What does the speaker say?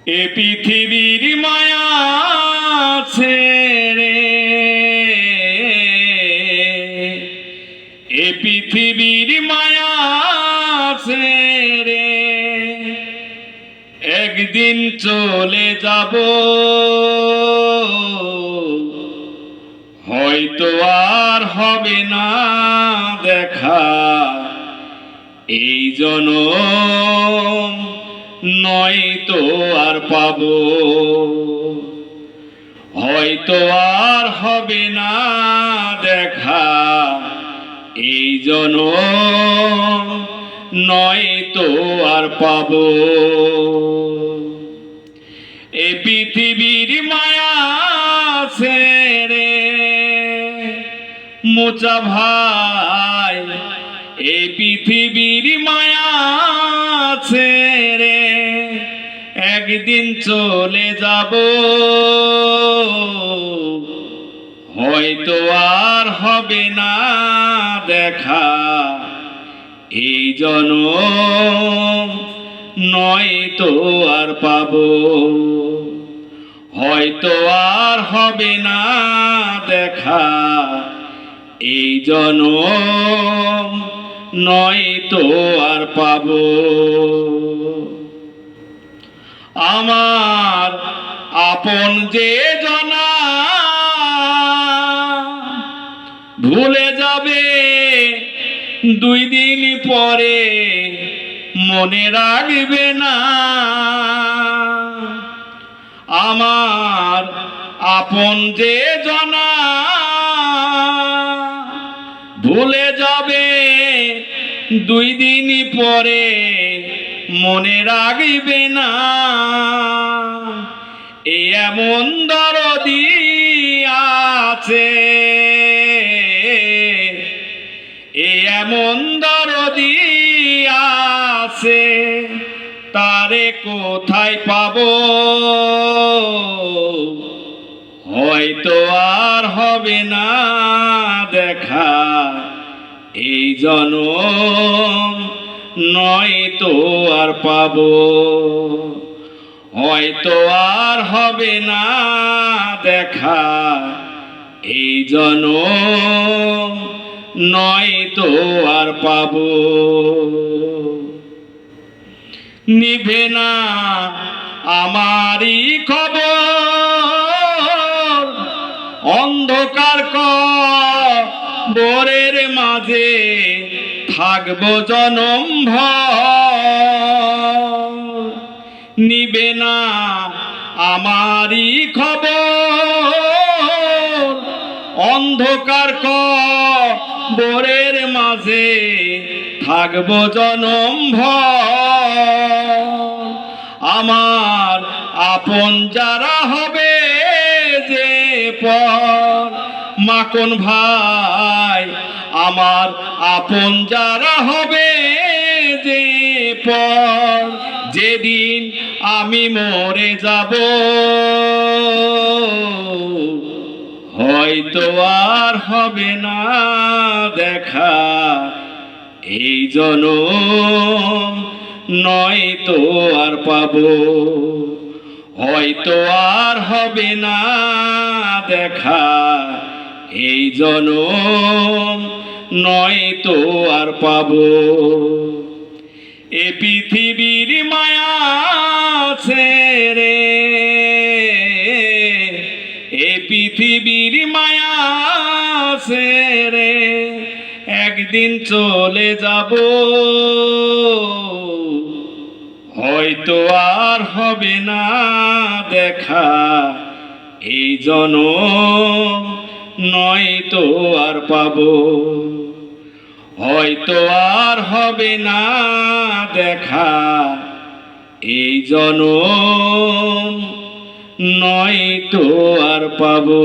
এ পৃথিবীর মায়া ছেড়ে, এ পৃথিবীর মায়া ছেড়ে একদিন চলে যাব, হয়তো আর হবে না দেখা। এই জনম নয়তো আর পাবো, হয়তো আর হবে না দেখা। এই জনম নয়তো আর পাবো। এ পৃথিবীর মায়া ছেড়ে মোচা ভাই, এই পৃথিবীর মায়া ছেড়ে একদিন চলে যাব, হয়তো আর হবে না দেখা। এই জনম নয়তো আর পাবো, হয়তো আর হবে না দেখা। এই জনম নয়তো আর পাবো। আমার আপন যে জনা ভুলে যাবে 2 দিন পরে, মনে রাখবে না। আমার আপন যে জনা ভুলে যাবে 2 দিন পরে, মনে রাখবে না। এমন দরদি আছে, এমন দরদি আছে, তারে কোথায় পাবো, হয়তো আর হবে না দেখা। এই জনম নয়তো আর পাবো, হয়তো আর হবে না দেখা। এই জনম নয়তো আর পাবো। নিভে না আমারই খবর, অন্ধকার কবরের মাঝে থাকবো জনম ভর। নিবে না আমারই খবর, অন্ধকার কবরের মাঝে থাকবো জনম ভর। আমার আপন যারা হবে যে পর, মাখন ভাই, আমার আপন যারা হবে যে পর, যেদিন আমি মরে যাব, হয়তো আর হবে না দেখা। এই জনম নয়তো আর পাবো, হয়তো আর হবে না দেখা। এই জনম নয়তো আর পাবো। এ পৃথিবীর মায়া ছেড়ে, এ পৃথিবীর মায়া ছেড়ে একদিন চলে যাব, হয়তো আর হবে না দেখা। এই জনম নয়তো আর পাবো, হয়তো আর হবে না দেখা। এই জনম নয়তো আর পাবো।